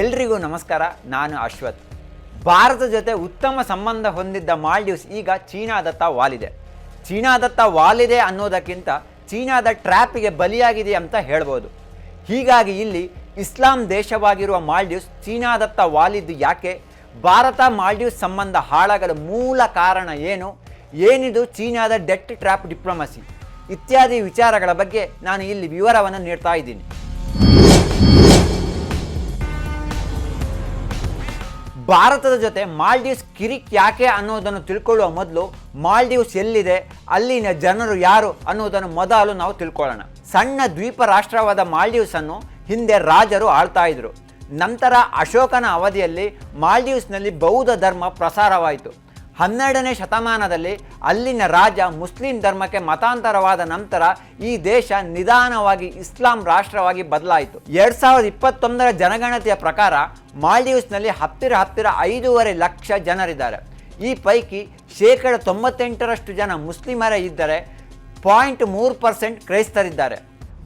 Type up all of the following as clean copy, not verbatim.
ಎಲ್ರಿಗೂ ನಮಸ್ಕಾರ. ನಾನು ಅಶ್ವಥ್. ಭಾರತದ ಜೊತೆ ಉತ್ತಮ ಸಂಬಂಧ ಹೊಂದಿದ್ದ ಮಾಲ್ಡೀವ್ಸ್ ಈಗ ಚೀನಾದತ್ತ ವಾಲಿದೆ. ಚೀನಾದತ್ತ ವಾಲಿದೆ ಅನ್ನೋದಕ್ಕಿಂತ ಚೀನಾದ ಟ್ರ್ಯಾಪಿಗೆ ಬಲಿಯಾಗಿದೆ ಅಂತ ಹೇಳ್ಬೋದು. ಹೀಗಾಗಿ ಇಲ್ಲಿ ಇಸ್ಲಾಂ ದೇಶವಾಗಿರುವ ಮಾಲ್ಡೀವ್ಸ್ ಚೀನಾದತ್ತ ವಾಲಿದ್ದು ಯಾಕೆ, ಭಾರತ ಮಾಲ್ಡೀವ್ಸ್ ಸಂಬಂಧ ಹಾಳಾಗಲು ಮೂಲ ಕಾರಣ ಏನು, ಏನಿದು ಚೀನಾದ ಡೆಟ್ ಟ್ರ್ಯಾಪ್ ಡಿಪ್ಲೊಮಸಿ ಇತ್ಯಾದಿ ವಿಚಾರಗಳ ಬಗ್ಗೆ ನಾನು ಇಲ್ಲಿ ವಿವರವನ್ನು ನೀಡ್ತಾ ಇದ್ದೀನಿ. ಭಾರತದ ಜೊತೆ ಮಾಲ್ಡೀವ್ಸ್ ಕಿರಿಕ್ ಯಾಕೆ ಅನ್ನೋದನ್ನು ತಿಳ್ಕೊಳ್ಳುವ ಮೊದಲು ಮಾಲ್ಡೀವ್ಸ್ ಎಲ್ಲಿದೆ, ಅಲ್ಲಿನ ಜನರು ಯಾರು ಅನ್ನೋದನ್ನು ಮೊದಲು ನಾವು ತಿಳ್ಕೊಳ್ಳೋಣ. ಸಣ್ಣ ದ್ವೀಪ ರಾಷ್ಟ್ರವಾದ ಮಾಲ್ಡೀವ್ಸ್ ಅನ್ನು ಹಿಂದೆ ರಾಜರು ಆಳ್ತಾ ಇದ್ರು. ನಂತರ ಅಶೋಕನ ಅವಧಿಯಲ್ಲಿ ಮಾಲ್ಡೀವ್ಸ್ನಲ್ಲಿ ಬೌದ್ಧ ಧರ್ಮ ಪ್ರಸಾರವಾಯಿತು. 12ನೇ ಶತಮಾನದಲ್ಲಿ ಅಲ್ಲಿನ ರಾಜ ಮುಸ್ಲಿಂ ಧರ್ಮಕ್ಕೆ ಮತಾಂತರವಾದ ನಂತರ ಈ ದೇಶ ನಿಧಾನವಾಗಿ ಇಸ್ಲಾಂ ರಾಷ್ಟ್ರವಾಗಿ ಬದಲಾಯಿತು. 2021ರ ಜನಗಣತಿಯ ಪ್ರಕಾರ ಮಾಲ್ಡೀವ್ಸ್ನಲ್ಲಿ ಹತ್ತಿರ 5.5 ಲಕ್ಷ ಜನರಿದ್ದಾರೆ. ಈ ಪೈಕಿ 98% ಜನ ಮುಸ್ಲಿಮರೇ ಇದ್ದರೆ 0.3% ಕ್ರೈಸ್ತರಿದ್ದಾರೆ.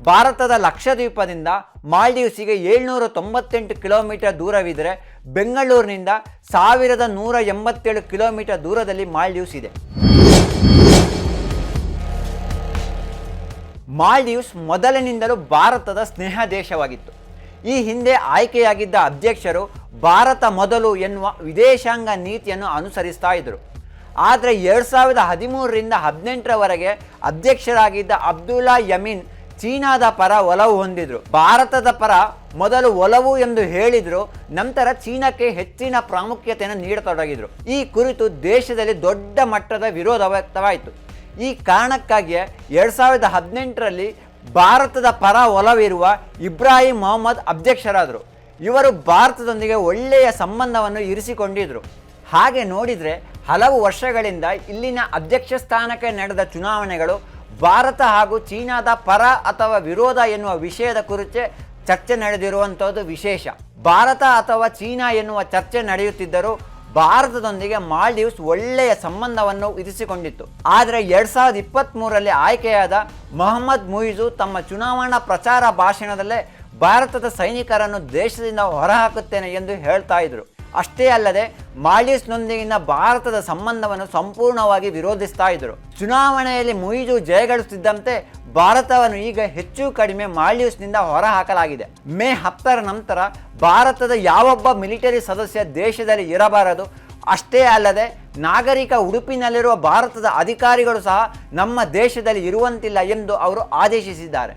ಭಾರತದ ಲಕ್ಷದ್ವೀಪದಿಂದ ಮಾಲ್ಡೀವ್ಸಿಗೆ 798 ಕಿಲೋಮೀಟರ್ ದೂರವಿದ್ದರೆ ಬೆಂಗಳೂರಿನಿಂದ 1187 ಕಿಲೋಮೀಟರ್ ದೂರದಲ್ಲಿ ಮಾಲ್ಡೀವ್ಸ್ ಇದೆ. ಮಾಲ್ಡೀವ್ಸ್ ಮೊದಲಿನಿಂದಲೂ ಭಾರತದ ಸ್ನೇಹ ದೇಶವಾಗಿತ್ತು. ಈ ಹಿಂದೆ ಆಯ್ಕೆಯಾಗಿದ್ದ ಅಧ್ಯಕ್ಷರು ಭಾರತ ಮೊದಲು ಎನ್ನುವ ವಿದೇಶಾಂಗ ನೀತಿಯನ್ನು ಅನುಸರಿಸ್ತಾ ಇದ್ದರು. ಆದರೆ 2013ರಿಂದ 2018ರವರೆಗೆ ಅಧ್ಯಕ್ಷರಾಗಿದ್ದ ಅಬ್ದುಲ್ಲಾ ಯಮೀನ್ ಚೀನಾದ ಪರ ಒಲವು ಹೊಂದಿದ್ರು. ಭಾರತದ ಪರ ಮೊದಲು ಒಲವು ಎಂದು ಹೇಳಿದ್ರು, ನಂತರ ಚೀನಾಕ್ಕೆ ಹೆಚ್ಚಿನ ಪ್ರಾಮುಖ್ಯತೆಯನ್ನು ನೀಡತೊಡಗಿದ್ರು. ಈ ಕುರಿತು ದೇಶದಲ್ಲಿ ದೊಡ್ಡ ಮಟ್ಟದ ವಿರೋಧ ವ್ಯಕ್ತವಾಯಿತು. ಈ ಕಾರಣಕ್ಕಾಗಿಯೇ 2018ರಲ್ಲಿ ಭಾರತದ ಪರ ಒಲವಿರುವ ಇಬ್ರಾಹಿಂ ಮೊಹಮ್ಮದ್ ಅಧ್ಯಕ್ಷರಾದರು. ಇವರು ಭಾರತದೊಂದಿಗೆ ಒಳ್ಳೆಯ ಸಂಬಂಧವನ್ನು ಇರಿಸಿಕೊಂಡಿದ್ರು. ಹಾಗೆ ನೋಡಿದರೆ ಹಲವು ವರ್ಷಗಳಿಂದ ಇಲ್ಲಿನ ಅಧ್ಯಕ್ಷ ಸ್ಥಾನಕ್ಕೆ ನಡೆದ ಚುನಾವಣೆಗಳು ಭಾರತ ಹಾಗೂ ಚೀನಾದ ಪರ ಅಥವಾ ವಿರೋಧ ಎನ್ನುವ ವಿಷಯದ ಕುರಿತೇ ಚರ್ಚೆ ನಡೆದಿರುವಂಥದ್ದು ವಿಶೇಷ. ಭಾರತ ಅಥವಾ ಚೀನಾ ಎನ್ನುವ ಚರ್ಚೆ ನಡೆಯುತ್ತಿದ್ದರೂ ಭಾರತದೊಂದಿಗೆ ಮಾಲ್ಡೀವ್ಸ್ ಒಳ್ಳೆಯ ಸಂಬಂಧವನ್ನು ಇರಿಸಿಕೊಂಡಿತ್ತು. ಆದರೆ 2023ರಲ್ಲಿ ಆಯ್ಕೆಯಾದ ಮೊಹಮ್ಮದ್ ಮುಯಿಜು ತಮ್ಮ ಚುನಾವಣಾ ಪ್ರಚಾರ ಭಾಷಣದಲ್ಲೇ ಭಾರತದ ಸೈನಿಕರನ್ನು ದೇಶದಿಂದ ಹೊರಹಾಕುತ್ತೇನೆ ಎಂದು ಹೇಳ್ತಾ ಇದ್ರು. ಅಷ್ಟೇ ಅಲ್ಲದೆ ಮಾಲ್ಡೀವ್ಸ್ನೊಂದಿಗಿನ ಭಾರತದ ಸಂಬಂಧವನ್ನು ಸಂಪೂರ್ಣವಾಗಿ ವಿರೋಧಿಸ್ತಾ ಇದ್ದರು. ಚುನಾವಣೆಯಲ್ಲಿ ಮುಯಿಜು ಜಯಗಳಿಸುತ್ತಿದ್ದಂತೆ ಭಾರತವನ್ನು ಈಗ ಹೆಚ್ಚು ಕಡಿಮೆ ಮಾಲ್ಡೀವ್ಸ್ನಿಂದ ಹೊರಹಾಕಲಾಗಿದೆ. ಮೇ 10ರ ನಂತರ ಭಾರತದ ಯಾವೊಬ್ಬ ಮಿಲಿಟರಿ ಸದಸ್ಯ ದೇಶದಲ್ಲಿ ಇರಬಾರದು. ಅಷ್ಟೇ ಅಲ್ಲದೆ ನಾಗರಿಕ ಉಡುಪಿನಲ್ಲಿರುವ ಭಾರತದ ಅಧಿಕಾರಿಗಳು ಸಹ ನಮ್ಮ ದೇಶದಲ್ಲಿ ಇರುವಂತಿಲ್ಲ ಎಂದು ಅವರು ಆದೇಶಿಸಿದ್ದಾರೆ.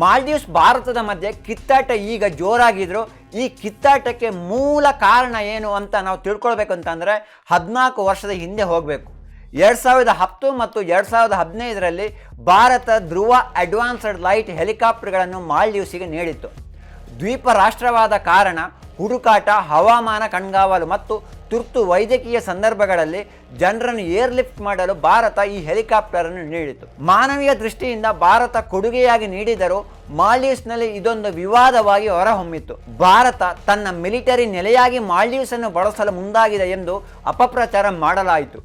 ಮಾಲ್ಡೀವ್ಸ್ ಭಾರತದ ಮಧ್ಯೆ ಕಿತ್ತಾಟ ಈಗ ಜೋರಾಗಿದ್ರು. ಈ ಕಿತ್ತಾಟಕ್ಕೆ ಮೂಲ ಕಾರಣ ಏನು ಅಂತ ನಾವು ತಿಳ್ಕೊಳ್ಬೇಕು ಅಂತಂದರೆ 14 ವರ್ಷದ ಹಿಂದೆ ಹೋಗಬೇಕು. 2010 ಮತ್ತು 2015ರಲ್ಲಿ ಭಾರತ ಧ್ರುವ ಅಡ್ವಾನ್ಸ್ಡ್ ಲೈಟ್ ಹೆಲಿಕಾಪ್ಟರ್ಗಳನ್ನು ಮಾಲ್ಡೀವ್ಸಿಗೆ ನೀಡಿತ್ತು. ದ್ವೀಪ ರಾಷ್ಟ್ರವಾದ ಕಾರಣ ಹುಡುಕಾಟ, ಹವಾಮಾನ ಕಣ್ಗಾವಲು ಮತ್ತು ತುರ್ತು ವೈದ್ಯಕೀಯ ಸಂದರ್ಭಗಳಲ್ಲಿ ಜನರನ್ನು ಏರ್ಲಿಫ್ಟ್ ಮಾಡಲು ಭಾರತ ಈ ಹೆಲಿಕಾಪ್ಟರನ್ನು ನೀಡಿತು. ಮಾನವೀಯ ದೃಷ್ಟಿಯಿಂದ ಭಾರತ ಕೊಡುಗೆಯಾಗಿ ನೀಡಿದರೂ ಮಾಲ್ಡೀವ್ಸ್ನಲ್ಲಿ ಇದೊಂದು ವಿವಾದವಾಗಿ ಹೊರಹೊಮ್ಮಿತ್ತು. ಭಾರತ ತನ್ನ ಮಿಲಿಟರಿ ನೆಲೆಯಾಗಿ ಮಾಲ್ಡೀವ್ಸನ್ನು ಬಳಸಲು ಮುಂದಾಗಿದೆ ಎಂದು ಅಪಪ್ರಚಾರ ಮಾಡಲಾಯಿತು.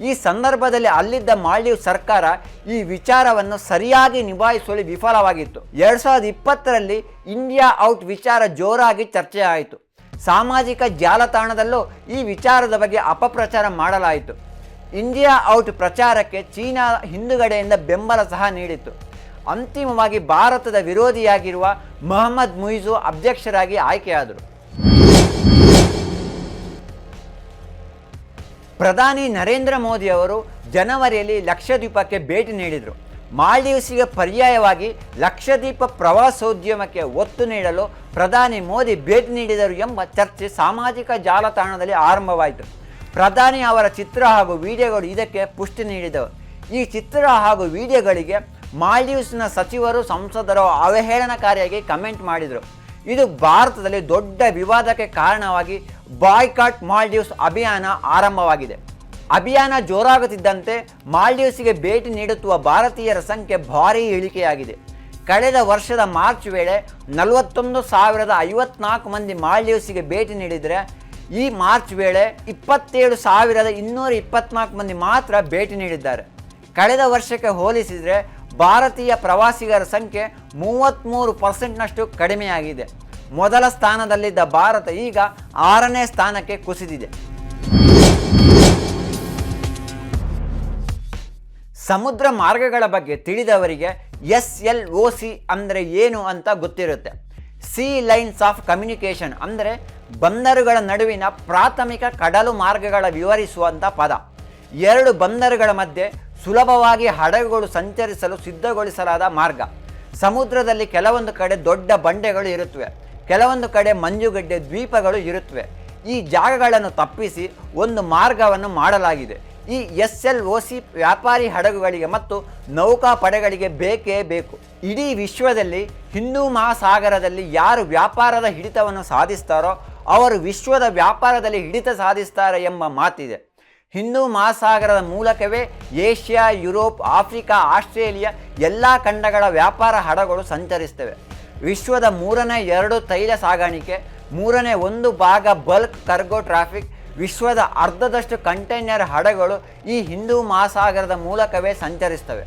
ಈ ಸಂದರ್ಭದಲ್ಲಿ ಅಲ್ಲಿದ್ದ ಮಾಲ್ಡೀವ್ಸ್ ಸರ್ಕಾರ ಈ ವಿಚಾರವನ್ನು ಸರಿಯಾಗಿ ನಿಭಾಯಿಸುವಲ್ಲಿ ವಿಫಲವಾಗಿತ್ತು. 2020ರಲ್ಲಿ ಇಂಡಿಯಾ ಔಟ್ ವಿಚಾರ ಜೋರಾಗಿ ಚರ್ಚೆಯಾಯಿತು. ಸಾಮಾಜಿಕ ಜಾಲತಾಣದಲ್ಲೂ ಈ ವಿಚಾರದ ಬಗ್ಗೆ ಅಪಪ್ರಚಾರ ಮಾಡಲಾಯಿತು. ಇಂಡಿಯಾ ಔಟ್ ಪ್ರಚಾರಕ್ಕೆ ಚೀನಾ ಹಿಂದುಗಡೆಯಿಂದ ಬೆಂಬಲ ಸಹ ನೀಡಿತು. ಅಂತಿಮವಾಗಿ ಭಾರತದ ವಿರೋಧಿಯಾಗಿರುವ ಮೊಹಮ್ಮದ್ ಮುಯಿಜು ಅಧ್ಯಕ್ಷರಾಗಿ ಆಯ್ಕೆಯಾದರು. ಪ್ರಧಾನಿ ನರೇಂದ್ರ ಮೋದಿ ಅವರು ಜನವರಿಯಲ್ಲಿ ಲಕ್ಷದ್ವೀಪಕ್ಕೆ ಭೇಟಿ ನೀಡಿದರು. ಮಾಲ್ಡೀವ್ಸಿಗೆ ಪರ್ಯಾಯವಾಗಿ ಲಕ್ಷದ್ವೀಪ ಪ್ರವಾಸೋದ್ಯಮಕ್ಕೆ ಒತ್ತು ನೀಡಲು ಪ್ರಧಾನಿ ಮೋದಿ ಭೇಟಿ ನೀಡಿದರು ಎಂಬ ಚರ್ಚೆ ಸಾಮಾಜಿಕ ಜಾಲತಾಣದಲ್ಲಿ ಆರಂಭವಾಯಿತು. ಪ್ರಧಾನಿ ಅವರ ಚಿತ್ರ ಹಾಗೂ ವಿಡಿಯೋಗಳು ಇದಕ್ಕೆ ಪುಷ್ಟಿ ನೀಡಿದವು. ಈ ಚಿತ್ರ ಹಾಗೂ ವಿಡಿಯೋಗಳಿಗೆ ಮಾಲ್ಡೀವ್ಸ್ನ ಸಚಿವರು, ಸಂಸದರು ಅವಹೇಳನಕಾರಿಯಾಗಿ ಕಮೆಂಟ್ ಮಾಡಿದರು. ಇದು ಭಾರತದಲ್ಲಿ ದೊಡ್ಡ ವಿವಾದಕ್ಕೆ ಕಾರಣವಾಗಿ ಬಾಯ್ಕಾಟ್ ಮಾಲ್ಡೀವ್ಸ್ ಅಭಿಯಾನ ಆರಂಭವಾಗಿದೆ. ಅಭಿಯಾನ ಜೋರಾಗುತ್ತಿದ್ದಂತೆ ಮಾಲ್ಡೀವ್ಸ್ಗೆ ಭೇಟಿ ನೀಡುತ್ತಿರುವ ಭಾರತೀಯರ ಸಂಖ್ಯೆ ಭಾರೀ ಇಳಿಕೆಯಾಗಿದೆ. ಕಳೆದ ವರ್ಷದ ಮಾರ್ಚ್ ವೇಳೆ 41,054 ಮಂದಿ ಮಾಲ್ಡೀವ್ಸ್ಗೆ ಭೇಟಿ ನೀಡಿದರೆ ಈ ಮಾರ್ಚ್ ವೇಳೆ 27,224 ಮಂದಿ ಮಾತ್ರ ಭೇಟಿ ನೀಡಿದ್ದಾರೆ. ಕಳೆದ ವರ್ಷಕ್ಕೆ ಹೋಲಿಸಿದರೆ ಭಾರತೀಯ ಪ್ರವಾಸಿಗರ ಸಂಖ್ಯೆ 33%ನಷ್ಟು ಕಡಿಮೆಯಾಗಿದೆ. ಮೊದಲ ಸ್ಥಾನದಲ್ಲಿದ್ದ ಭಾರತ ಈಗ 6ನೇ ಸ್ಥಾನಕ್ಕೆ ಕುಸಿದಿದೆ. ಸಮುದ್ರ ಮಾರ್ಗಗಳ ಬಗ್ಗೆ ತಿಳಿದವರಿಗೆ SLOC ಅಂದರೆ ಏನು ಅಂತ ಗೊತ್ತಿರುತ್ತೆ. ಸೀ ಲೈನ್ಸ್ ಆಫ್ ಕಮ್ಯುನಿಕೇಷನ್ ಅಂದರೆ ಬಂದರುಗಳ ನಡುವಿನ ಪ್ರಾಥಮಿಕ ಕಡಲು ಮಾರ್ಗಗಳ ವಿವರಿಸುವಂಥ ಪದ. 2 ಬಂದರುಗಳ ಮಧ್ಯೆ ಸುಲಭವಾಗಿ ಹಡಗುಗಳು ಸಂಚರಿಸಲು ಸಿದ್ಧಗೊಳಿಸಲಾದ ಮಾರ್ಗ. ಸಮುದ್ರದಲ್ಲಿ ಕೆಲವೊಂದು ಕಡೆ ದೊಡ್ಡ ಬಂಡೆಗಳು ಇರುತ್ತವೆ, ಕೆಲವೊಂದು ಕಡೆ ಮಂಜುಗಡ್ಡೆ ದ್ವೀಪಗಳು ಇರುತ್ತವೆ. ಈ ಜಾಗಗಳನ್ನು ತಪ್ಪಿಸಿ ಒಂದು ಮಾರ್ಗವನ್ನು ಮಾಡಲಾಗಿದೆ. ಈ SLOC ವ್ಯಾಪಾರಿ ಹಡಗುಗಳಿಗೆ ಮತ್ತು ನೌಕಾಪಡೆಗಳಿಗೆ ಬೇಕೇ ಬೇಕು. ಇಡೀ ವಿಶ್ವದಲ್ಲಿ ಹಿಂದೂ ಮಹಾಸಾಗರದಲ್ಲಿ ಯಾರು ವ್ಯಾಪಾರದ ಹಿಡಿತವನ್ನು ಸಾಧಿಸ್ತಾರೋ ಅವರು ವಿಶ್ವದ ವ್ಯಾಪಾರದಲ್ಲಿ ಹಿಡಿತ ಸಾಧಿಸ್ತಾರೆ ಎಂಬ ಮಾತಿದೆ. ಹಿಂದೂ ಮಹಾಸಾಗರದ ಮೂಲಕವೇ ಏಷ್ಯಾ, ಯುರೋಪ್, ಆಫ್ರಿಕಾ, ಆಸ್ಟ್ರೇಲಿಯಾ ಎಲ್ಲ ಖಂಡಗಳ ವ್ಯಾಪಾರ ಹಡಗುಗಳು ಸಂಚರಿಸ್ತವೆ. ವಿಶ್ವದ 3ನೇ 2 ತೈಲ ಸಾಗಾಣಿಕೆ, 3ನೇ 1 ಭಾಗ ಬಲ್ಕ್ ಕಾರ್ಗೋ ಟ್ರಾಫಿಕ್, ವಿಶ್ವದ ಅರ್ಧದಷ್ಟು ಕಂಟೈನರ್ ಹಡಗುಗಳು ಈ ಹಿಂದೂ ಮಹಾಸಾಗರದ ಮೂಲಕವೇ ಸಂಚರಿಸ್ತವೆ.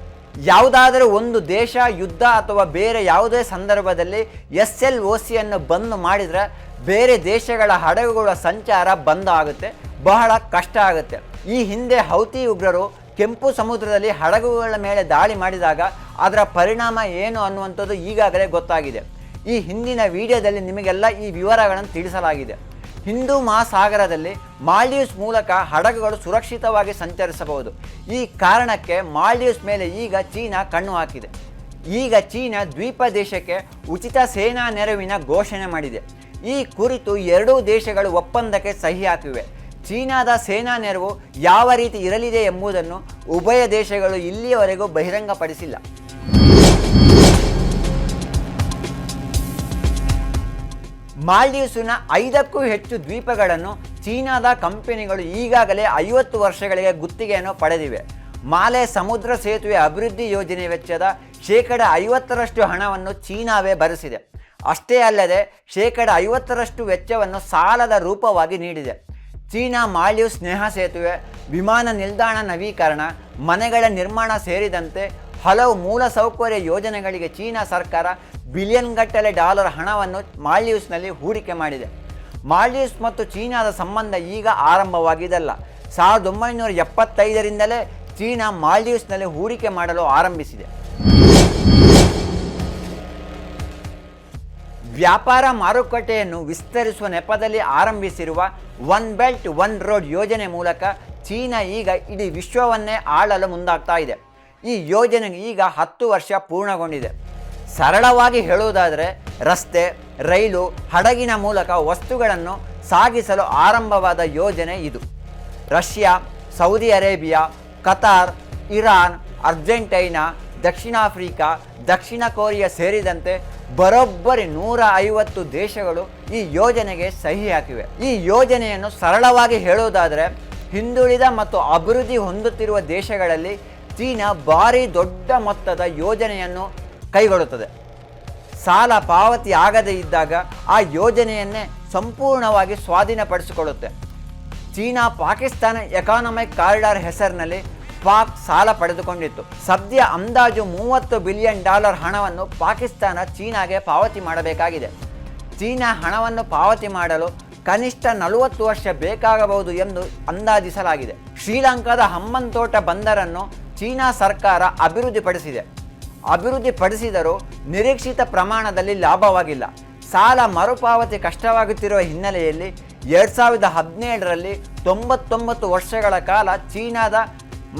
ಯಾವುದಾದರೂ ಒಂದು ದೇಶ ಯುದ್ಧ ಅಥವಾ ಬೇರೆ ಯಾವುದೇ ಸಂದರ್ಭದಲ್ಲಿ SLOCಯನ್ನು ಬಂದ್ ಮಾಡಿದರೆ ಬೇರೆ ದೇಶಗಳ ಹಡಗುಗಳ ಸಂಚಾರ ಬಂದ್ ಆಗುತ್ತೆ, ಬಹಳ ಕಷ್ಟ ಆಗುತ್ತೆ. ಈ ಹಿಂದೆ ಹೌತಿ ಉಗ್ರರು ಕೆಂಪು ಸಮುದ್ರದಲ್ಲಿ ಹಡಗುಗಳ ಮೇಲೆ ದಾಳಿ ಮಾಡಿದಾಗ ಅದರ ಪರಿಣಾಮ ಏನು ಅನ್ನುವಂಥದ್ದು ಈಗಾಗಲೇ ಗೊತ್ತಾಗಿದೆ. ಈ ಹಿಂದಿನ ವಿಡಿಯೋದಲ್ಲಿ ನಿಮಗೆಲ್ಲ ಈ ವಿವರಗಳನ್ನು ತಿಳಿಸಲಾಗಿದೆ. ಹಿಂದೂ ಮಹಾಸಾಗರದಲ್ಲಿ ಮಾಲ್ಡೀವ್ಸ್ ಮೂಲಕ ಹಡಗುಗಳು ಸುರಕ್ಷಿತವಾಗಿ ಸಂಚರಿಸಬಹುದು. ಈ ಕಾರಣಕ್ಕೆ ಮಾಲ್ಡೀವ್ಸ್ ಮೇಲೆ ಈಗ ಚೀನಾ ಕಣ್ಣು ಹಾಕಿದೆ. ಈಗ ಚೀನಾ ದ್ವೀಪ ದೇಶಕ್ಕೆ ಉಚಿತ ಸೇನಾ ನೆರವಿನ ಘೋಷಣೆ ಮಾಡಿದೆ. ಈ ಕುರಿತು 2 ದೇಶಗಳು ಒಪ್ಪಂದಕ್ಕೆ ಸಹಿ ಹಾಕಿವೆ. ಚೀನಾದ ಸೇನಾ ನೆರವು ಯಾವ ರೀತಿ ಇರಲಿದೆ ಎಂಬುದನ್ನು ಉಭಯ ದೇಶಗಳು ಇಲ್ಲಿಯವರೆಗೂ ಬಹಿರಂಗಪಡಿಸಿಲ್ಲ. ಮಾಲ್ಡೀವ್ಸ್ನ 5ಕ್ಕೂ ಹೆಚ್ಚು ದ್ವೀಪಗಳನ್ನು ಚೀನಾದ ಕಂಪನಿಗಳು ಈಗಾಗಲೇ 50 ವರ್ಷಗಳಿಗೆ ಗುತ್ತಿಗೆಯನ್ನು ಪಡೆದಿವೆ. ಮಾಲೆ ಸಮುದ್ರ ಸೇತುವೆ ಅಭಿವೃದ್ಧಿ ಯೋಜನೆ ವೆಚ್ಚದ 50% ಹಣವನ್ನು ಚೀನಾವೇ ಭರಿಸಿದೆ. ಅಷ್ಟೇ ಅಲ್ಲದೆ 50% ವೆಚ್ಚವನ್ನು ಸಾಲದ ರೂಪವಾಗಿ ನೀಡಿದೆ. ಚೀನಾ ಮಾಲ್ಡೀವ್ಸ್ ಸ್ನೇಹ ಸೇತುವೆ, ವಿಮಾನ ನಿಲ್ದಾಣ ನವೀಕರಣ, ಮನೆಗಳ ನಿರ್ಮಾಣ ಸೇರಿದಂತೆ ಹಲವು ಮೂಲಸೌಕರ್ಯ ಯೋಜನೆಗಳಿಗೆ ಚೀನಾ ಸರ್ಕಾರ ಬಿಲಿಯನ್ ಗಟ್ಟಲೆ ಡಾಲರ್ ಹಣವನ್ನು ಮಾಲ್ಡೀವ್ಸ್ನಲ್ಲಿ ಹೂಡಿಕೆ ಮಾಡಿದೆ. ಮಾಲ್ಡೀವ್ಸ್ ಮತ್ತು ಚೀನಾದ ಸಂಬಂಧ ಈಗ ಆರಂಭವಾಗಿದಲ್ಲ. 1975ರಿಂದಲೇ ಚೀನಾ ಮಾಲ್ಡೀವ್ಸ್ನಲ್ಲಿ ಹೂಡಿಕೆ ಮಾಡಲು ಆರಂಭಿಸಿದೆ. ವ್ಯಾಪಾರ ಮಾರುಕಟ್ಟೆಯನ್ನು ವಿಸ್ತರಿಸುವ ನೆಪದಲ್ಲಿ ಆರಂಭಿಸಿರುವ ಒನ್ ಬೆಲ್ಟ್ ಒನ್ ರೋಡ್ ಯೋಜನೆ ಮೂಲಕ ಚೀನಾ ಈಗ ಇಡೀ ವಿಶ್ವವನ್ನೇ ಆಳಲು ಮುಂದಾಗ್ತಾ ಇದೆ. ಈ ಯೋಜನೆಗೆ ಈಗ 10 ವರ್ಷ ಪೂರ್ಣಗೊಂಡಿದೆ. ಸರಳವಾಗಿ ಹೇಳುವುದಾದರೆ ರಸ್ತೆ, ರೈಲು, ಹಡಗಿನ ಮೂಲಕ ವಸ್ತುಗಳನ್ನು ಸಾಗಿಸಲು ಆರಂಭವಾದ ಯೋಜನೆ ಇದು. Russia, Saudi Arabia, Qatar, Iran, Argentina, ದಕ್ಷಿಣ ಆಫ್ರಿಕಾ, ದಕ್ಷಿಣ ಕೊರಿಯಾ ಸೇರಿದಂತೆ ಬರೋಬ್ಬರಿ 150 ದೇಶಗಳು ಈ ಯೋಜನೆಗೆ ಸಹಿ ಹಾಕಿವೆ. ಈ ಯೋಜನೆಯನ್ನು ಸರಳವಾಗಿ ಹೇಳುವುದಾದರೆ ಹಿಂದುಳಿದ ಮತ್ತು ಅಭಿವೃದ್ಧಿ ಹೊಂದುತ್ತಿರುವ ದೇಶಗಳಲ್ಲಿ ಚೀನಾ ಭಾರಿ ದೊಡ್ಡ ಮೊತ್ತದ ಯೋಜನೆಯನ್ನು ಕೈಗೊಳ್ಳುತ್ತದೆ. ಸಾಲ ಪಾವತಿ ಆಗದೇ ಇದ್ದಾಗ ಆ ಯೋಜನೆಯನ್ನೇ ಸಂಪೂರ್ಣವಾಗಿ ಸ್ವಾಧೀನಪಡಿಸಿಕೊಳ್ಳುತ್ತೆ. ಚೀನಾ ಪಾಕಿಸ್ತಾನ ಎಕಾನಮಿಕ್ ಕಾರಿಡಾರ್ ಹೆಸರಿನಲ್ಲಿ ಪಾಕ್ ಸಾಲ ಪಡೆದುಕೊಂಡಿತ್ತು. ಸದ್ಯ ಅಂದಾಜು $30 ಬಿಲಿಯನ್ ಹಣವನ್ನು ಪಾಕಿಸ್ತಾನ ಚೀನಾಗೆ ಪಾವತಿ ಮಾಡಬೇಕಾಗಿದೆ. ಚೀನಾ ಹಣವನ್ನು ಪಾವತಿ ಮಾಡಲು ಕನಿಷ್ಠ 40 ವರ್ಷ ಬೇಕಾಗಬಹುದು ಎಂದು ಅಂದಾಜಿಸಲಾಗಿದೆ. ಶ್ರೀಲಂಕಾದ ಹಂಬಂತೋಟ ಬಂದರನ್ನು ಚೀನಾ ಸರ್ಕಾರ ಅಭಿವೃದ್ಧಿಪಡಿಸಿದರೂ ನಿರೀಕ್ಷಿತ ಪ್ರಮಾಣದಲ್ಲಿ ಲಾಭವಾಗಿಲ್ಲ. ಸಾಲ ಮರುಪಾವತಿ ಕಷ್ಟವಾಗುತ್ತಿರುವ ಹಿನ್ನೆಲೆಯಲ್ಲಿ 2017ರಲ್ಲಿ 99 ವರ್ಷಗಳ ಕಾಲ ಚೀನಾದ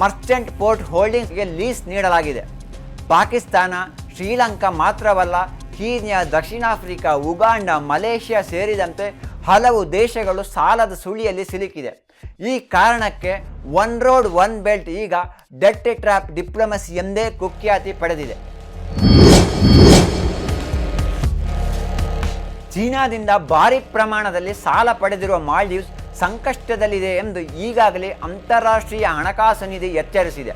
ಮರ್ಚೆಂಟ್ ಪೋರ್ಟ್ ಹೋಲ್ಡಿಂಗ್ಸ್ಗೆ ಲೀಸ್ ನೀಡಲಾಗಿದೆ. ಪಾಕಿಸ್ತಾನ, ಶ್ರೀಲಂಕಾ ಮಾತ್ರವಲ್ಲ, ಕೀನ್ಯಾ, ದಕ್ಷಿಣ ಆಫ್ರಿಕಾ, ಉಗಾಂಡ, ಮಲೇಷ್ಯಾ ಸೇರಿದಂತೆ ಹಲವು ದೇಶಗಳು ಸಾಲದ ಸುಳಿಯಲ್ಲಿ ಸಿಲುಕಿದೆ. ಈ ಕಾರಣಕ್ಕೆ ಒನ್ ರೋಡ್ ಒನ್ ಬೆಲ್ಟ್ ಈಗ ಡೆಟ್ ಟ್ರ್ಯಾಪ್ ಡಿಪ್ಲೊಮಸಿ ಎಂದೇ ಕುಖ್ಯಾತಿ ಪಡೆದಿದೆ. ಚೀನಾದಿಂದ ಭಾರಿ ಪ್ರಮಾಣದಲ್ಲಿ ಸಾಲ ಪಡೆದಿರುವ ಮಾಲ್ಡೀವ್ಸ್ ಸಂಕಷ್ಟದಲ್ಲಿದೆ ಎಂದು ಈಗಾಗಲೇ ಅಂತಾರಾಷ್ಟ್ರೀಯ ಹಣಕಾಸು ನಿಧಿ ಎಚ್ಚರಿಸಿದೆ.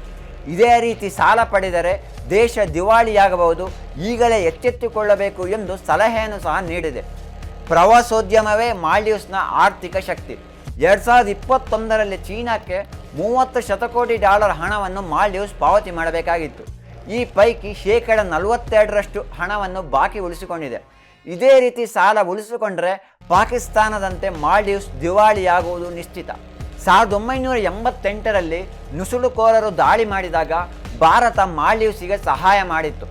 ಇದೇ ರೀತಿ ಸಾಲ ಪಡೆದರೆ ದೇಶ ದಿವಾಳಿಯಾಗಬಹುದು, ಈಗಲೇ ಎಚ್ಚೆತ್ತುಕೊಳ್ಳಬೇಕು ಎಂದು ಸಲಹೆಯನ್ನು ಸಹ ನೀಡಿದೆ. ಪ್ರವಾಸೋದ್ಯಮವೇ ಮಾಲ್ಡೀವ್ಸ್ನ ಆರ್ಥಿಕ ಶಕ್ತಿ. 2021ರಲ್ಲಿ ಚೀನಾಕ್ಕೆ $30 ಶತಕೋಟಿ ಹಣವನ್ನು ಮಾಲ್ಡೀವ್ಸ್ ಪಾವತಿ ಮಾಡಬೇಕಾಗಿತ್ತು. ಈ ಪೈಕಿ 42% ಹಣವನ್ನು ಬಾಕಿ ಉಳಿಸಿಕೊಂಡಿದೆ. ಇದೇ ರೀತಿ ಸಾಲ ಉಳಿಸಿಕೊಂಡರೆ ಪಾಕಿಸ್ತಾನದಂತೆ ಮಾಲ್ಡೀವ್ಸ್ ದಿವಾಳಿಯಾಗುವುದು ನಿಶ್ಚಿತ. 1988ರಲ್ಲಿ ನುಸುಳುಕೋರರು ದಾಳಿ ಮಾಡಿದಾಗ ಭಾರತ ಮಾಲ್ಡೀವ್ಸಿಗೆ ಸಹಾಯ ಮಾಡಿತ್ತು.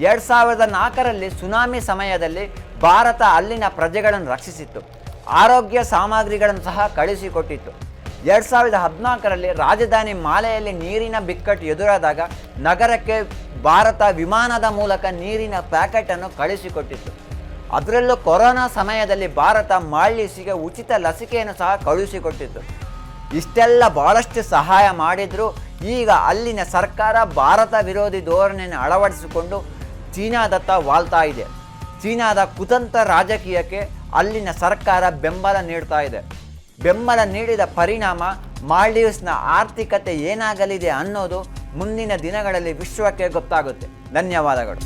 2004ರಲ್ಲಿ ಸುನಾಮಿ ಸಮಯದಲ್ಲಿ ಭಾರತ ಅಲ್ಲಿನ ಪ್ರಜೆಗಳನ್ನು ರಕ್ಷಿಸಿತ್ತು, ಆರೋಗ್ಯ ಸಾಮಗ್ರಿಗಳನ್ನು ಸಹ ಕಳುಹಿಸಿಕೊಟ್ಟಿತ್ತು. 2014ರಲ್ಲಿ ರಾಜಧಾನಿ ಮಾಲೆಯಲ್ಲಿ ನೀರಿನ ಬಿಕ್ಕಟ್ಟು ಎದುರಾದಾಗ ನಗರಕ್ಕೆ ಭಾರತ ವಿಮಾನದ ಮೂಲಕ ನೀರಿನ ಪ್ಯಾಕೆಟನ್ನು ಕಳುಹಿಸಿಕೊಟ್ಟಿತ್ತು. ಅದರಲ್ಲೂ ಕೊರೋನಾ ಸಮಯದಲ್ಲಿ ಭಾರತ ಮಾಲ್ಡೀವ್ಸಿಗೆ ಉಚಿತ ಲಸಿಕೆಯನ್ನು ಸಹ ಕಳುಹಿಸಿಕೊಟ್ಟಿತ್ತು. ಇಷ್ಟೆಲ್ಲ ಭಾಳಷ್ಟು ಸಹಾಯ ಮಾಡಿದರೂ ಈಗ ಅಲ್ಲಿನ ಸರ್ಕಾರ ಭಾರತ ವಿರೋಧಿ ಧೋರಣೆಯನ್ನು ಅಳವಡಿಸಿಕೊಂಡು ಚೀನಾದತ್ತ ವಾಲ್ತಾ ಇದೆ. ಚೀನಾದ ಕುತಂತ್ರ ರಾಜಕೀಯಕ್ಕೆ ಅಲ್ಲಿನ ಸರ್ಕಾರ ಬೆಂಬಲ ನೀಡ್ತಾ ಇದೆ. ಬೆಂಬಲ ನೀಡಿದ ಪರಿಣಾಮ ಮಾಲ್ಡೀವ್ಸ್ನ ಆರ್ಥಿಕತೆ ಏನಾಗಲಿದೆ ಅನ್ನೋದು ಮುಂದಿನ ದಿನಗಳಲ್ಲಿ ವಿಶ್ವಕ್ಕೆ ಗೊತ್ತಾಗುತ್ತೆ. ಧನ್ಯವಾದಗಳು.